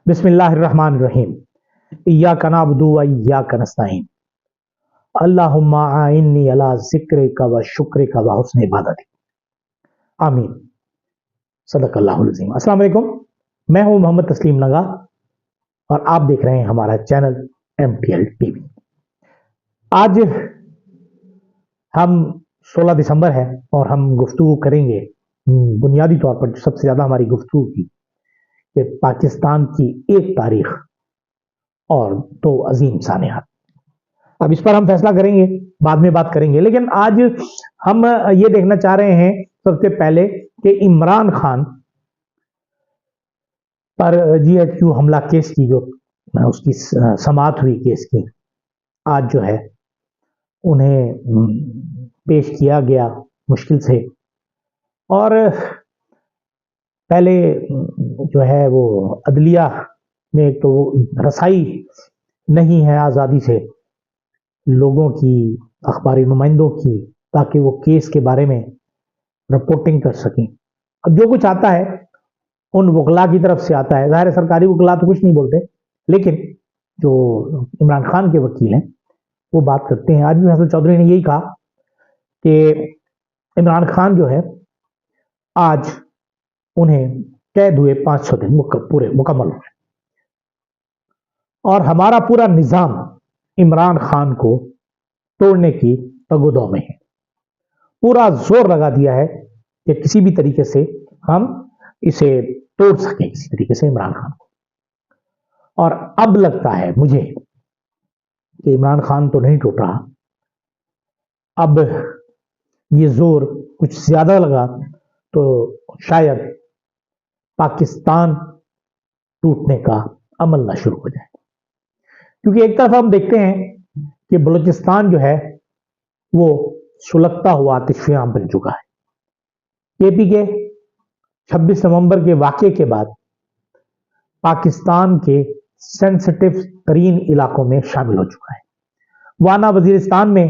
बिस्मिल्लाहिर्रहमानिर्रहीम। इय्याका नअबुदु व इय्याका नस्तईन। अल्लाहुम्मा आइन्नी अला ज़िक्रिका व शुक्रिका व हुस्न इबादतिक। आमीन। सदक़ल्लाहुल अज़ीम। अस्सलाम वालेकुम, मैं हूं मोहम्मद तस्लीम नगा और आप देख रहे हैं हमारा चैनल MTL टीवी। आज हम 16 दिसंबर है और हम गुफ्तगू करेंगे बुनियादी तौर पर सबसे ज़्यादा हमारी गुफ्तगू की कि पाकिस्तान की एक तारीख और दो अजीम सानियात। अब इस पर हम फैसला करेंगे, बाद में बात करेंगे, लेकिन आज हम ये देखना चाह रहे हैं सबसे पहले कि इमरान खान पर GHQ हमला केस की जो उसकी समाअत हुई केस की, आज जो है उन्हें पेश किया गया मुश्किल से। और पहले जो है वो अदलिया में तो रसाई नहीं है आज़ादी से लोगों की, अखबारी नुमाइंदों की, ताकि वो केस के बारे में रिपोर्टिंग कर सकें। अब जो कुछ आता है उन वकला की तरफ से आता है। ज़ाहिर सरकारी वकला तो कुछ नहीं बोलते, लेकिन जो इमरान खान के वकील हैं वो बात करते हैं। आज भी फैसल चौधरी ने यही कहा कि इमरान खान जो है आज उन्हें कैद हुए 500 दिन पूरे मुकम्मल हो गए और हमारा पूरा निज़ाम इमरान खान को तोड़ने की तगोदौ में है। पूरा जोर लगा दिया है कि किसी भी तरीके से हम इसे तोड़ सकें, किसी तरीके से इमरान खान को। और अब लगता है मुझे कि इमरान खान तो नहीं टूट रहा, अब ये जोर कुछ ज्यादा लगा तो शायद पाकिस्तान टूटने का अमल ना शुरू हो जाए। क्योंकि एक तरफ हम देखते हैं कि बलूचिस्तान जो है वो सुलगता हुआ आतिशफियां बन चुका है। KP के 26 नवंबर के वाक़े के बाद पाकिस्तान के सेंसिटिव तरीन इलाकों में शामिल हो चुका है। वाना वजीरिस्तान में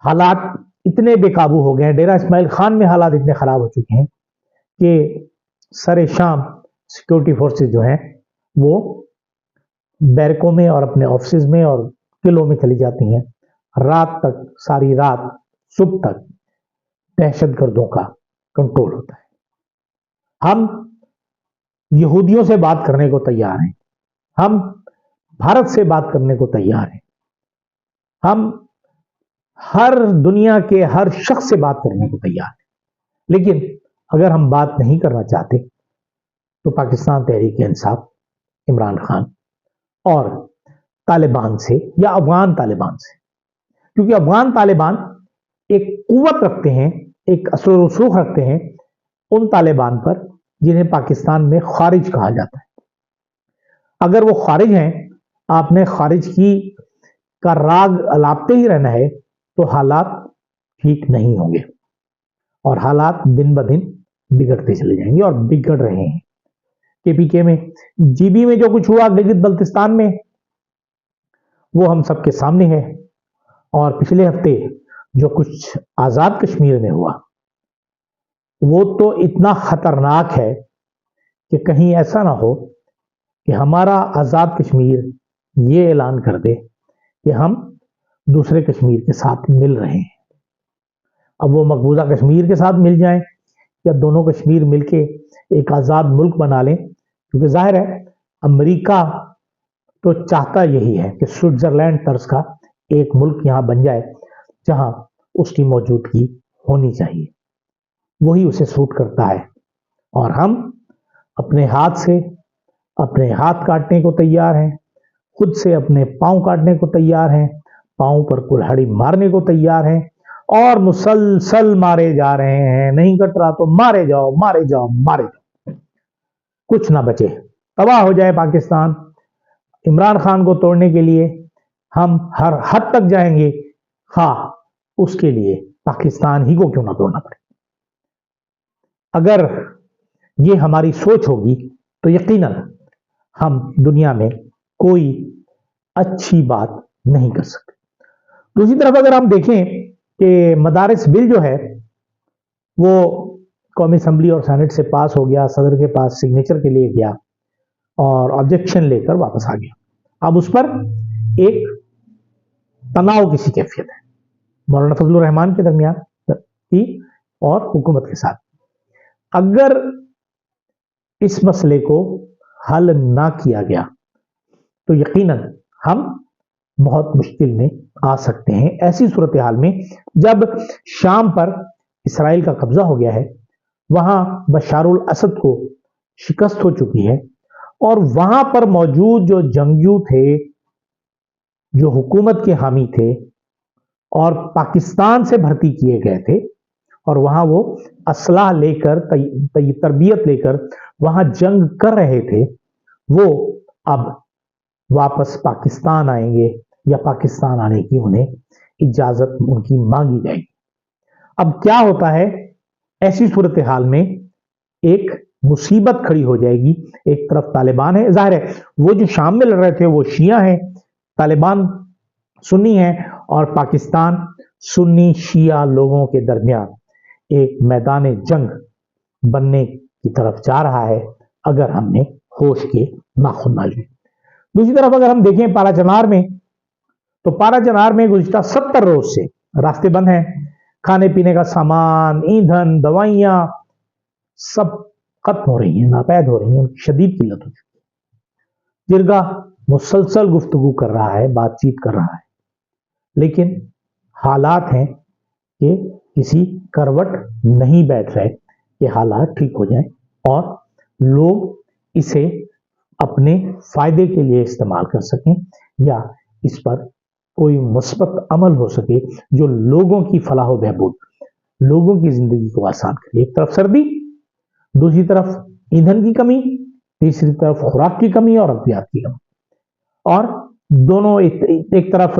हालात इतने बेकाबू हो गए हैं, डेरा इस्माइल खान में हालात इतने खराब हो चुके हैं कि सरे शाम सिक्योरिटी फोर्सेस जो हैं वो बैरकों में और अपने ऑफिस में और किलों में चली जाती हैं। रात तक, सारी रात, सुबह तक दहशतगर्दों का कंट्रोल होता है। हम यहूदियों से बात करने को तैयार हैं, हम भारत से बात करने को तैयार हैं, हम हर दुनिया के हर शख्स से बात करने को तैयार हैं, लेकिन अगर हम बात नहीं करना चाहते तो पाकिस्तान तहरीक इंसाफ, इमरान खान और तालिबान से या अफगान तालिबान से, क्योंकि अफगान तालिबान एक कुव्वत रखते हैं, एक असर रसूख रखते हैं उन तालिबान पर जिन्हें पाकिस्तान में खारिज कहा जाता है। अगर वो खारिज हैं, आपने खारिज की का राग अलापते ही रहना है तो हालात ठीक नहीं होंगे और हालात दिन ब दिन बिगड़ते चले जाएंगे और बिगड़ रहे हैं। KPK में, GB में जो कुछ हुआ गिलगित बल्तिस्तान में, वो हम सबके सामने है। और पिछले हफ्ते जो कुछ आजाद कश्मीर में हुआ वो तो इतना खतरनाक है कि कहीं ऐसा ना हो कि हमारा आजाद कश्मीर ये ऐलान कर दे कि हम दूसरे कश्मीर के साथ मिल रहे हैं। अब वो मकबूजा कश्मीर के साथ मिल जाएं या दोनों कश्मीर मिलके एक आजाद मुल्क बना लें, क्योंकि जाहिर है अमेरिका तो चाहता यही है कि स्विट्जरलैंड तर्ज का एक मुल्क यहां बन जाए जहां उसकी मौजूदगी होनी चाहिए, वही उसे सूट करता है। और हम अपने हाथ से अपने हाथ काटने को तैयार हैं, खुद से अपने पांव काटने को तैयार हैं, पांव पर कुल्हाड़ी मारने को तैयार हैं और मुसलसल मारे जा रहे हैं। नहीं कट रहा तो मारे जाओ, मारे जाओ, मारे जाओ, कुछ ना बचे, तबाह हो जाए पाकिस्तान। इमरान खान को तोड़ने के लिए हम हर हद तक जाएंगे, खां उसके लिए पाकिस्तान ही को क्यों ना तोड़ना पड़े। अगर ये हमारी सोच होगी तो यकीनन हम दुनिया में कोई अच्छी बात नहीं कर सकते। दूसरी तरफ अगर हम देखें कि मदारिस बिल जो है वो कौमी असम्बली और सेनेट से पास हो गया, सदर के पास सिग्नेचर के लिए गया, और ऑब्जेक्शन लेकर वापस आ गया। अब उस पर एक तनाव की कैफियत है मौलाना फजलुर रहमान के दरमियान की और हुकूमत के साथ। अगर इस मसले को हल ना किया गया तो यकीनन हम बहुत मुश्किल में आ सकते हैं। ऐसी सूरत हाल में जब शाम पर इसराइल का कब्जा हो गया है, वहां बशारुल असद को शिकस्त हो चुकी है और वहां पर मौजूद जो जंगजू थे, जो हुकूमत के हामी थे और पाकिस्तान से भर्ती किए गए थे और वहां वो असलाह लेकर तरबियत लेकर वहां जंग कर रहे थे, वो अब वापस पाकिस्तान आएंगे या पाकिस्तान आने की उन्हें इजाजत उनकी मांगी जाएगी। अब क्या होता है, ऐसी सूरत हाल में एक मुसीबत खड़ी हो जाएगी। एक तरफ तालिबान है, जाहिर है वो जो शाम में लड़ रहे थे वो शिया हैं, तालिबान सुन्नी है, और पाकिस्तान सुन्नी शिया लोगों के दरमियान एक मैदान जंग बनने की तरफ जा रहा है अगर हमने होश के नाखुन ना लिए। दूसरी तरफ अगर हम देखें पाराचनार में, तो पाराचनार में गुज़िश्ता 70 रोज से रास्ते बंद हैं। खाने पीने का सामान, ईंधन, दवाइयां सब खत्म हो रही हैं, नापैद हो रही हैं, शदीद किल्लत हो चुकी है। जिरगा मुसलसल गुफ्तगू कर रहा है, बातचीत कर रहा है, लेकिन हालात हैं कि किसी करवट नहीं बैठ रहे कि हालात ठीक हो जाएं और लोग इसे अपने फायदे के लिए इस्तेमाल कर सकें या इस पर कोई मुस्बत अमल हो सके जो लोगों की फलाह व बहबूद, लोगों की जिंदगी को आसान करे। एक तरफ सर्दी, दूसरी तरफ ईंधन की कमी, तीसरी तरफ खुराक की कमी और अद्वियात की कमी। और दोनों एक तरफ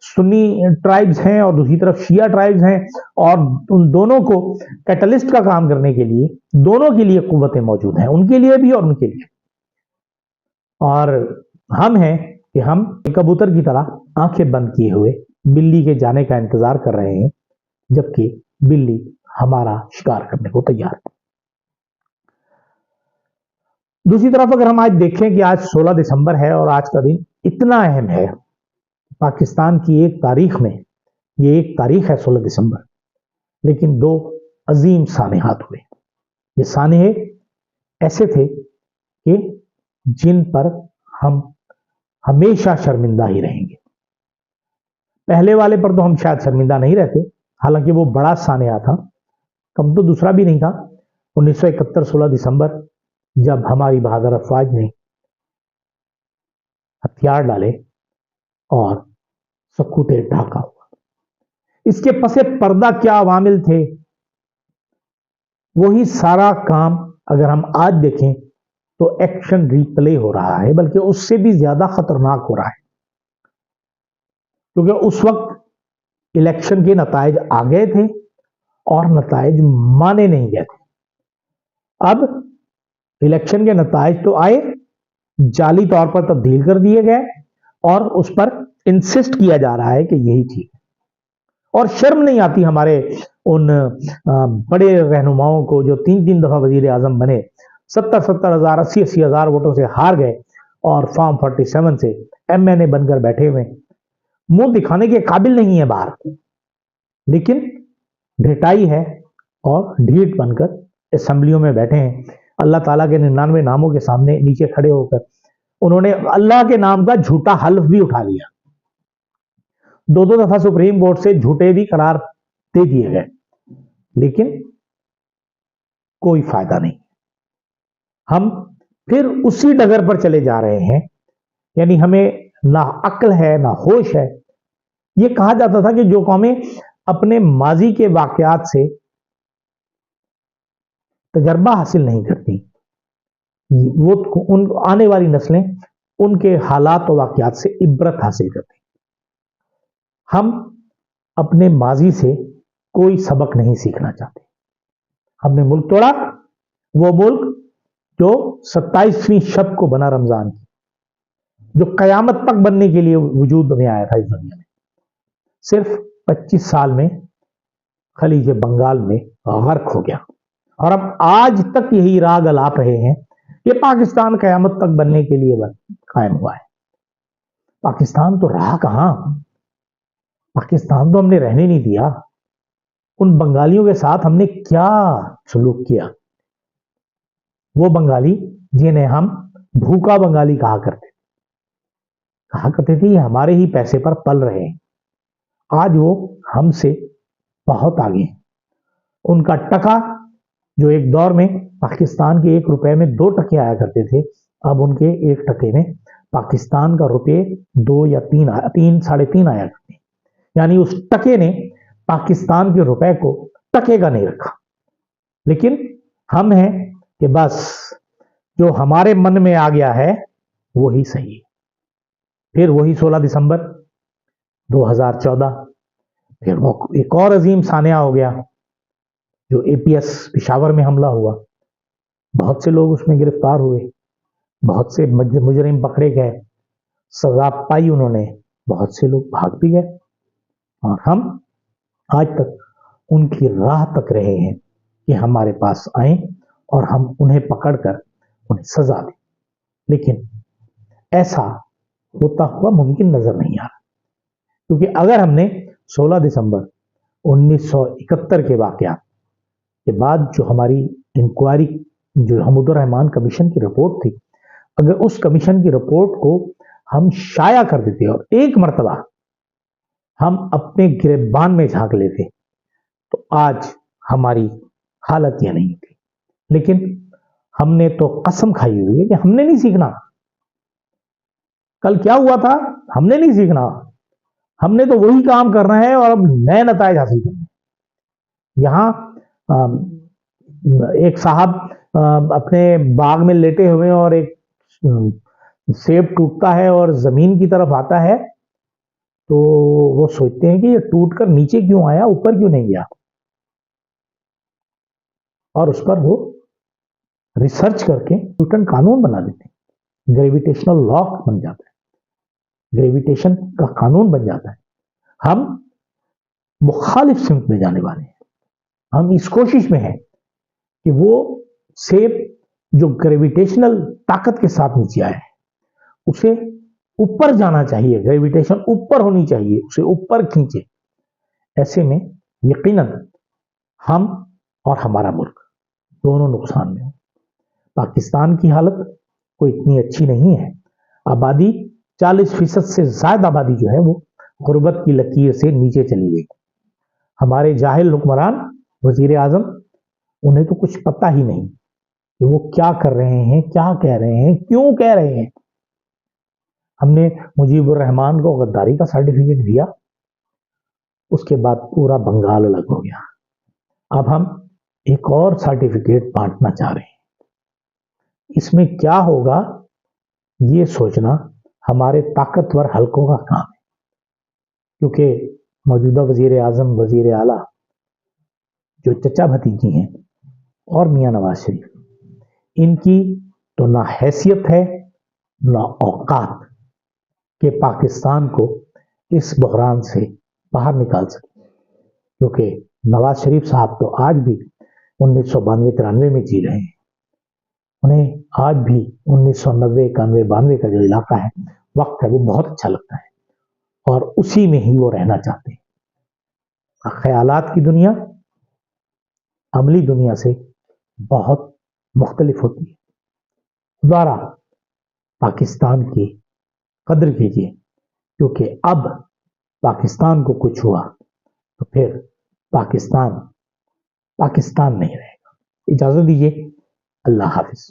सुन्नी ट्राइब्स हैं और दूसरी तरफ शिया ट्राइब्स हैं, और उन दोनों को कैटलिस्ट का काम करने के लिए दोनों के लिए कुव्वतें मौजूद हैं, उनके लिए भी और उनके लिए। और हम हैं कि हम कबूतर की तरह आंखें बंद किए हुए बिल्ली के जाने का इंतजार कर रहे हैं, जबकि बिल्ली हमारा शिकार करने को तैयार है। दूसरी तरफ अगर हम आज देखें कि आज 16 दिसंबर है और आज का दिन इतना अहम है पाकिस्तान की एक तारीख में, ये एक तारीख है 16 दिसंबर, लेकिन दो अजीम सानेहात हुए। ये सानेहे ऐसे थे कि जिन पर हम हमेशा शर्मिंदा ही रहेंगे। पहले वाले पर तो हम शायद शर्मिंदा नहीं रहते, हालांकि वो बड़ा सानेहा था, कम तो दूसरा भी नहीं था। 1971 16 दिसंबर जब हमारी बहादुर अफवाज ने हथियार डाले और सकूते ढाका हुआ, इसके पसे पर्दा क्या अवामिल थे, वही सारा काम अगर हम आज देखें तो एक्शन रिप्ले हो रहा है, बल्कि उससे भी ज्यादा खतरनाक हो रहा है, क्योंकि उस वक्त इलेक्शन के नतायज आ गए थे और नतायज माने नहीं गए थे। अब इलेक्शन के नतायज तो आए, जाली तौर पर तब्दील कर दिए गए और उस पर इंसिस्ट किया जा रहा है कि यही ठीक है। और शर्म नहीं आती हमारे उन बड़े रहनुमाओं को जो 3-3 दफा वजीर आजम बने, 70-70 हजार 80-80 हजार वोटों से हार गए और फॉर्म 47 से MNA बनकर बैठे हुए, मुंह दिखाने के काबिल नहीं है बाहर, लेकिन ढिठाई है और ढीठ बनकर असेंबलियों में बैठे हैं। अल्लाह ताला के 99 नामों के सामने नीचे खड़े होकर उन्होंने अल्लाह के नाम का झूठा हल्फ भी उठा लिया। 2-2 दफा सुप्रीम कोर्ट से झूठे भी करार दे दिए गए, लेकिन कोई फायदा नहीं। हम फिर उसी डगर पर चले जा रहे हैं, यानी हमें ना अक्ल है ना होश है। यह कहा जाता था कि जो कौमें अपने माजी के वाकयात से तजर्बा हासिल नहीं करती, वो उन आने वाली नस्लें उनके हालात और वाकयात से इबरत हासिल करती। हम अपने माजी से कोई सबक नहीं सीखना चाहते। हमने मुल्क तोड़ा, वो मुल्क जो 27वीं शब को बना रमजान की, जो कयामत तक बनने के लिए वजूद में आया था इस दुनिया में, सिर्फ 25 साल में खलीज बंगाल में गर्क हो गया। और अब आज तक यही राग अलाप रहे हैं یہ پاکستان قیامت تک بننے کے لیے قائم ہوا ہے. پاکستان تو رہا کہاں؟ پاکستان تو ہم نے رہنے نہیں دیا. ان بنگالیوں کے ساتھ ہم نے کیا سلوک کیا؟ وہ بنگالی جنہیں ہم بھوکا بنگالی کہا کرتے تھے، یہ ہمارے ہی پیسے پر پل رہے ہیں. آج وہ ہم سے بہت آگے ہیں. ان کا ٹکا جو ایک دور میں پاکستان کے 1 روپے میں 2 ٹکے آیا کرتے تھے، اب ان کے 1 ٹکے میں پاکستان کا روپے 2 یا 3 ساڑھے 3 آیا کرتے ہیں. یعنی اس ٹکے نے پاکستان کے روپے کو ٹکے کا نہیں رکھا. لیکن ہم ہیں کہ بس جو ہمارے من میں آ گیا ہے وہی صحیح ہے. پھر وہی 16 دسمبر 2014 پھر وہ ایک اور عظیم سانحہ ہو گیا جو APS پشاور میں حملہ ہوا. بہت سے لوگ اس میں گرفتار ہوئے، بہت سے مجرم پکڑے گئے، سزا پائی انہوں نے، بہت سے لوگ بھاگ بھی گئے. اور ہم آج تک ان کی راہ تک رہے ہیں کہ ہمارے پاس آئیں اور ہم انہیں پکڑ کر انہیں سزا دیں. لیکن ایسا ہوتا ہوا ممکن نظر نہیں آ رہا، کیونکہ اگر ہم نے 16 دسمبر 1971 کے واقعات کے بعد جو ہماری انکوائری جو حمود الرحمان کمیشن کی رپورٹ تھی، اگر اس کمیشن کی رپورٹ کو ہم شائع کر دیتے اور ایک مرتبہ ہم اپنے گریبان میں جھانک لیتے تو آج ہماری حالت یہ نہیں تھی. لیکن ہم نے تو قسم کھائی ہوئی ہے کہ ہم نے نہیں سیکھنا. کل کیا ہوا تھا ہم نے نہیں سیکھنا، ہم نے تو وہی کام کرنا ہے اور اب نئے نتائج حاصل کرنے ہیں. یہاں ایک صاحب اپنے باغ میں لیٹے ہوئے اور ایک سیب ٹوٹتا ہے اور زمین کی طرف آتا ہے تو وہ سوچتے ہیں کہ یہ ٹوٹ کر نیچے کیوں آیا، اوپر کیوں نہیں گیا. اور اس پر وہ ریسرچ کر کے نیوٹن قانون بنا دیتے ہیں. گریویٹیشنل لا بن جاتا ہے، گریویٹیشن کا قانون بن جاتا ہے. ہم مخالف سمت میں جانے والے ہیں. ہم اس کوشش میں ہیں کہ وہ سیب جو گریویٹیشنل طاقت کے ساتھ نیچے آیا ہے اسے اوپر جانا چاہیے، گریویٹیشن اوپر ہونی چاہیے، اسے اوپر کھینچے. ایسے میں یقیناً ہم اور ہمارا ملک دونوں نقصان میں ہوں. پاکستان کی حالت کوئی اتنی اچھی نہیں ہے. آبادی 40% سے زائد آبادی جو ہے وہ غربت کی لکیر سے نیچے چلی گئی. ہمارے جاہل حکمران وزیر اعظم انہیں تو کچھ پتہ ہی نہیں کہ وہ کیا کر رہے ہیں، کیا کہہ رہے ہیں، کیوں کہہ رہے ہیں. ہم نے مجیب الرحمان کو غداری کا سرٹیفکیٹ دیا، اس کے بعد پورا بنگال الگ ہو گیا. اب ہم ایک اور سرٹیفکیٹ بانٹنا چاہ رہے ہیں. اس میں کیا ہوگا یہ سوچنا ہمارے طاقتور حلقوں کا کام ہے، کیونکہ موجودہ وزیر اعظم، وزیر اعلیٰ جو چچا بھتیجی ہیں اور میاں نواز شریف، ان کی تو نہ حیثیت ہے نہ اوقات کہ پاکستان کو اس بحران سے باہر نکال سکے. کیونکہ نواز شریف صاحب تو آج بھی 1992-93 میں جی رہے ہیں. انہیں آج بھی 1990, 91, 92 کا جو علاقہ ہے، وقت ہے، وہ بہت اچھا لگتا ہے اور اسی میں ہی وہ رہنا چاہتے ہیں. خیالات کی دنیا عملی دنیا سے بہت مختلف ہوتی ہے. دوبارہ پاکستان کی قدر کیجیے، کیونکہ اب پاکستان کو کچھ ہوا تو پھر پاکستان نہیں رہے گا. اجازت دیجیے. اللہ حافظ.